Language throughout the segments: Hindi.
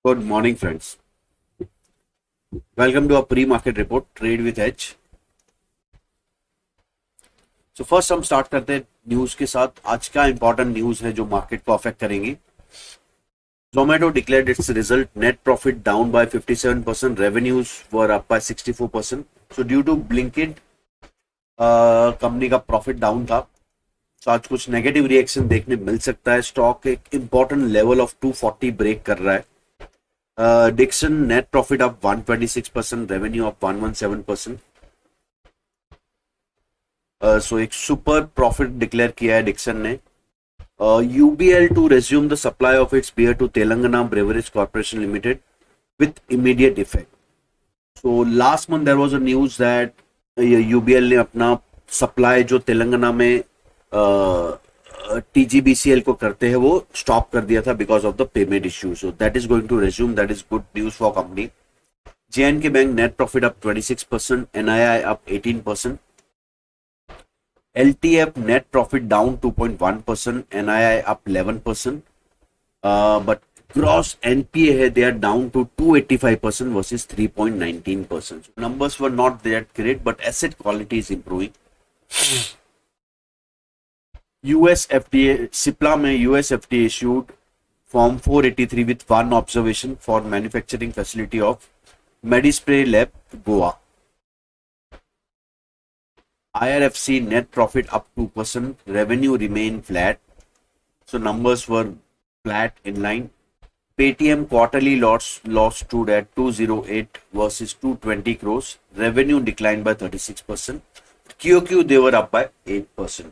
Good morning, friends. Welcome to our pre-market report, Trade with Edge. So first हम स्टार्ट करते हैं न्यूज के साथ. आज का इंपॉर्टेंट न्यूज है जो मार्केट को अफेक्ट करेंगी. Zomato declared its result, net profit down by 57%, revenues were up by 64%. So due to Blinkit, company का प्रॉफिट डाउन था. तो आज कुछ नेगेटिव रिएक्शन देखने मिल सकता है. स्टॉक एक इंपॉर्टेंट लेवल ऑफ 240 ब्रेक कर रहा है. Dixon net profit up 126%, revenue up 117%. So एक सुपर प्रॉफिट डिक्लेयर किया है डिक्सन ने. UBL to resume the supply of its beer to Telangana Breweries Corporation Limited with immediate effect. So last month there was a news that UBL ने अपना सप्लाई जो तेलंगाना में TGBCL को करते हैं वो स्टॉप कर दिया था because of the payment issue. So that is going to resume. That is good news for company. JNK bank net profit up 26%, NII up 18%. LTF net profit down 2.1%, NII up 11%. But gross NPA है, they are down to 285% versus 3.19%. Numbers were not that great, but asset quality is improving. US FDA, Cipla में US FDA issued Form 483 with one observation for manufacturing facility of Medispray Lab, Goa. IRFC net profit up 2%, revenue remained flat. So numbers were flat in line. Paytm quarterly loss stood at 208 versus 220 crores. Revenue declined by 36%. QOQ they were up by 8%.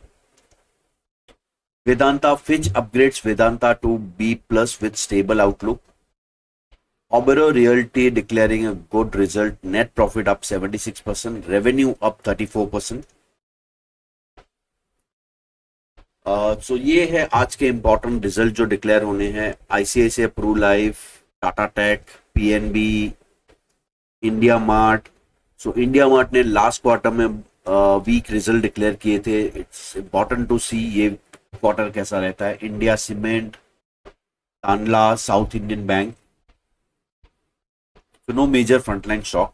Vedanta, Fitch upgrades Vedanta to B plus with stable outlook. Oberoi Realty declaring a good result, net profit up 76%, revenue up 34%. So ये है आज के इंपॉर्टेंट रिजल्ट जो डिक्लेयर होने हैं. ICICI Pru Life, Tata tech, PNB, India Mart. So India Mart ने लास्ट क्वार्टर में वीक रिजल्ट डिक्लेयर किए थे. इट्स इंपॉर्टेंट टू सी ये क्वार्टर कैसा रहता है. India cement, Tandla, south Indian bank. So no major frontline stock.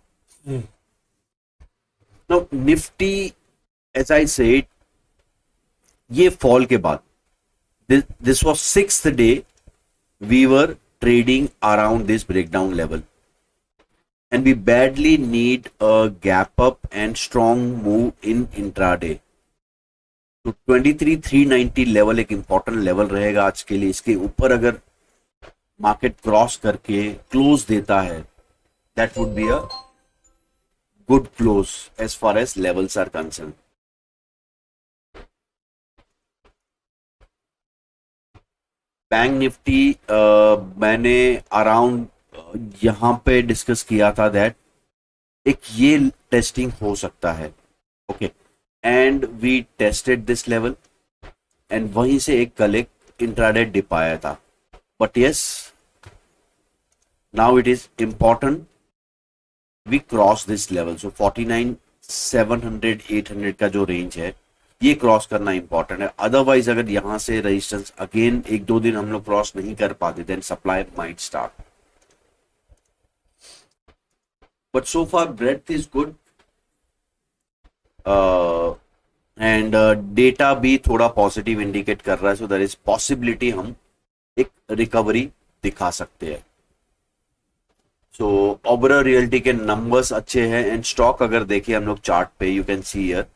Now Nifty, as I said, ये फॉल के बाद this was sixth day we were trading around this breakdown level and we badly need a gap up and strong move in intraday. तो 23,390 लेवल एक इंपॉर्टेंट लेवल रहेगा आज के लिए. इसके ऊपर अगर मार्केट क्रॉस करके क्लोज देता है, that would be a good close as far as levels are concerned. Bank Nifty मैंने अराउंड यहां पे डिस्कस किया था दैट एक ये टेस्टिंग हो सकता है. Okay, and we tested this level and वहीं से एक कल एक इंट्राडे डिप आया था. But yes, now it is important we cross this level. So 49,700 800 का जो रेंज है ये क्रॉस करना इंपॉर्टेंट है. अदरवाइज अगर यहां से रेजिस्टेंस अगेन एक दो दिन हम लोग क्रॉस नहीं कर पाते then supply might start. But so far breath is good and data भी थोड़ा पॉजिटिव इंडिकेट कर रहा है. सो देयर इज पॉसिबिलिटी हम एक रिकवरी दिखा सकते हैं. सो ओबेरॉय रियल्टी के नंबर्स अच्छे हैं एंड स्टॉक अगर देखिए हम लोग चार्ट पे, you can see here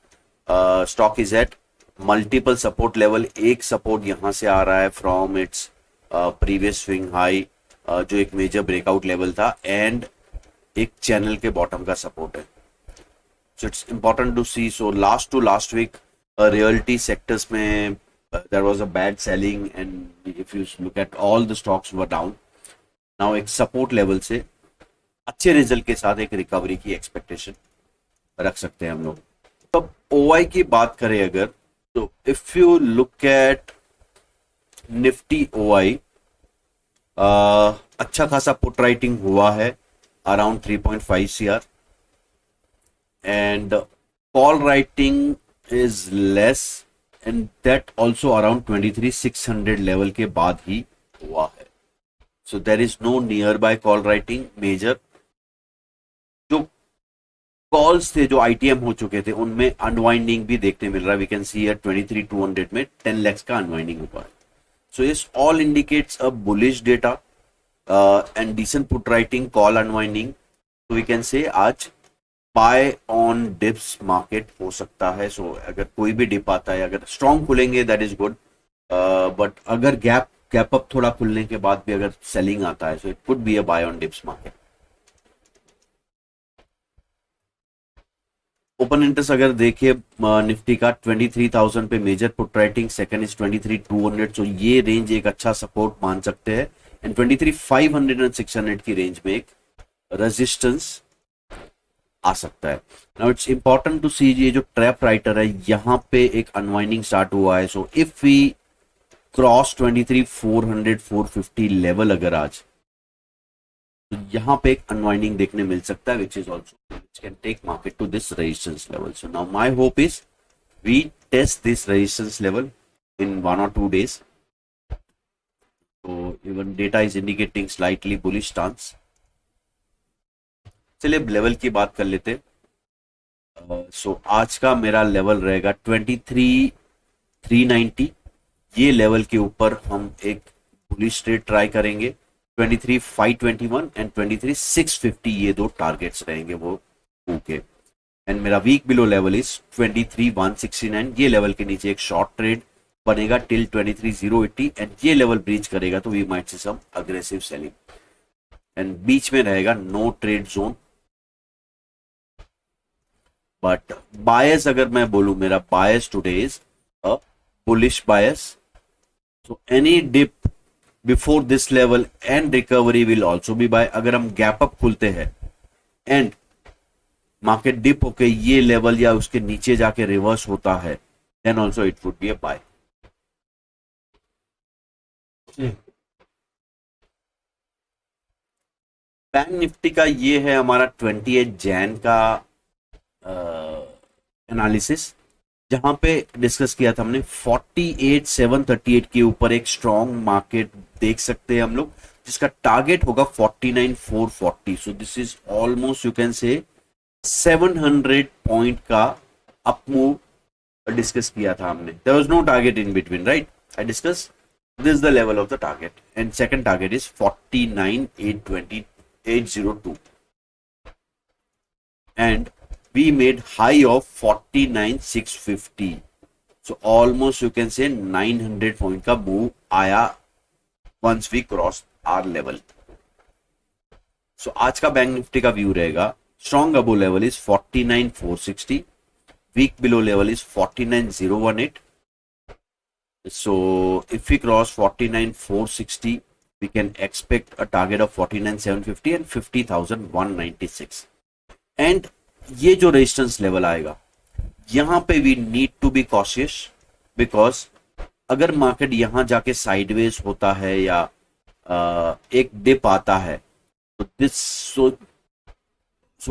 stock is at multiple support level. एक सपोर्ट यहां से आ रहा है from its previous swing high जो एक मेजर ब्रेकआउट लेवल था एंड एक चैनल के बॉटम का सपोर्ट है. So it's important to see. So last to last week realty sectors में there was a bad selling and if you look at all the stocks were down. Now एक सपोर्ट लेवल से अच्छे रिजल्ट के साथ एक रिकवरी की एक्सपेक्टेशन रख सकते हैं हम लोग. तब OI की बात करें अगर, तो if you look at Nifty OI, अच्छा खासा पुट राइटिंग हुआ है around 3.5 CR and call writing is less and that also around 23,600 level के बाद ही हुआ है. So there is no nearby call writing major. जो कॉल्स थे जो आईटीएम हो चुके थे उनमें अनवाइंडिंग भी देखने मिल रहा है। वी कैन सी 23,200 में 10 lakhs का अनवाइंडिंग हुआ है। सो इस all indicates a bullish data and decent put writing call unwinding. तो वी कैन से आज बाय ऑन डिप्स मार्केट हो सकता है। सो अगर कोई भी डिप आता है, अगर स्ट्रॉन्ग खुलेंगे दैट इज गुड, बट अगर गैप अप थोड़ा खुलने के बाद भी अगर सेलिंग आता है, so it could be a buy on dips market. Open interest अगर देखिए निफ्टी का 23,000 पे major put writing, second is 23,200। So ये रेंज एक अच्छा सपोर्ट मान सकते हैं। एंड 23,500 एंड 600 की रेंज में एक रेजिस्टेंस आ सकता है। नाउ इट्स इंपॉर्टेंट टू सी, ये जो ट्रैप राइटर है यहाँ पे एक अनवाइंडिंग स्टार्ट हुआ है। So if we cross 23,400 450 level अगर आज, तो यहाँ पे एक अनवाइंडिंग देखने मिल सकता है, which is also which can take market to this resistance level. So now my hope is we test this resistance level in 1 or 2 days. So even data is indicating slightly bullish stance. चलिए अब लेवल की बात कर लेते। सो आज का मेरा लेवल रहेगा 23,390। ये लेवल के ऊपर हम एक बुलिश ट्रेड ट्राई करेंगे। 23,521 एंड 23,650 ये दो टारगेट्स रहेंगे वो ओके। एंड मेरा वीक बिलो लेवल इज 23,169। ये लेवल के नीचे एक शॉर्ट ट्रेड बनेगा टिल 23,080 एंड ये लेवल ब्रीच करेगा तो we might see some aggressive selling. And बीच में रहेगा no trade zone. But bias अगर मैं बोलूं, मेरा bias today is a bullish bias. So any dip before this level and recovery will also be buy. अगर हम गैप अप खुलते हैं एंड मार्केट डिप होके ये लेवल या उसके नीचे जाके रिवर्स होता है, then also it would be a buy. Bank Nifty का ये है हमारा 28 जैन का एनालिसिस, जहां पे डिस्कस किया था हमने 48,738 के ऊपर एक स्ट्रॉन्ग मार्केट देख सकते हैं हम लोग, जिसका टारगेट होगा 49,440। So this is almost you can say 700 point का अप मूव डिस्कस किया था हमने। There was no target in between, right? I discuss this is the level of the target and second target is 49,802 and we made high of 49,650. so almost you can say 900 point का move आया once we crossed our level. so आज का बैंक निफ्टी का व्यू रहेगा strong above level is 49,460, weak below level is 49,018. So if we cross 49,460, we can expect a target of 49,750 and 50,196. And ये जो रेजिस्टेंस लेवल आएगा यहां पे we need to be cautious because अगर मार्केट यहां जाके साइडवेज होता है या एक डिप आता है तो this so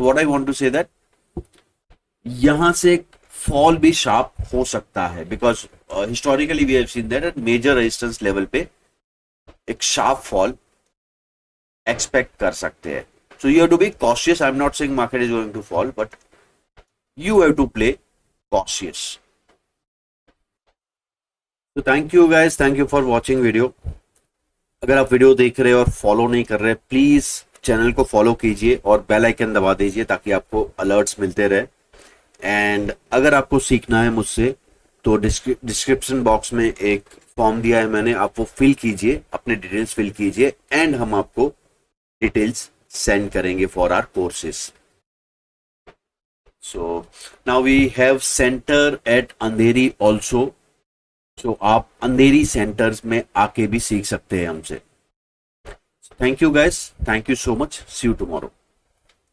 what I want to say that यहां से फॉल भी शार्प हो सकता है because historically we have seen that at major resistance level पे एक शार्प फॉल एक्सपेक्ट कर सकते हैं. So you have to be cautious. I am not saying market is going to fall, but you have to play cautious. So thank you guys, thank you for watching video. अगर आप वीडियो देख रहे हैं और फॉलो नहीं कर रहे, प्लीज चैनल को फॉलो कीजिए और बेल आइकन दबा दीजिए ताकि आपको अलर्ट्स मिलते रहे. एंड अगर आपको सीखना है मुझसे तो डिस्क्रिप्शन बॉक्स में एक फॉर्म दिया है मैंने, आप वो फिल कीजिए, अपने डिटेल्स फिल कीजिए एंड हम आपको डिटेल्स सेंड करेंगे for our courses. So now we have center at Andheri also. So आप अंधेरी सेंटर्स में आके भी सीख सकते हैं हमसे. Thank you guys. Thank you so much. See you tomorrow.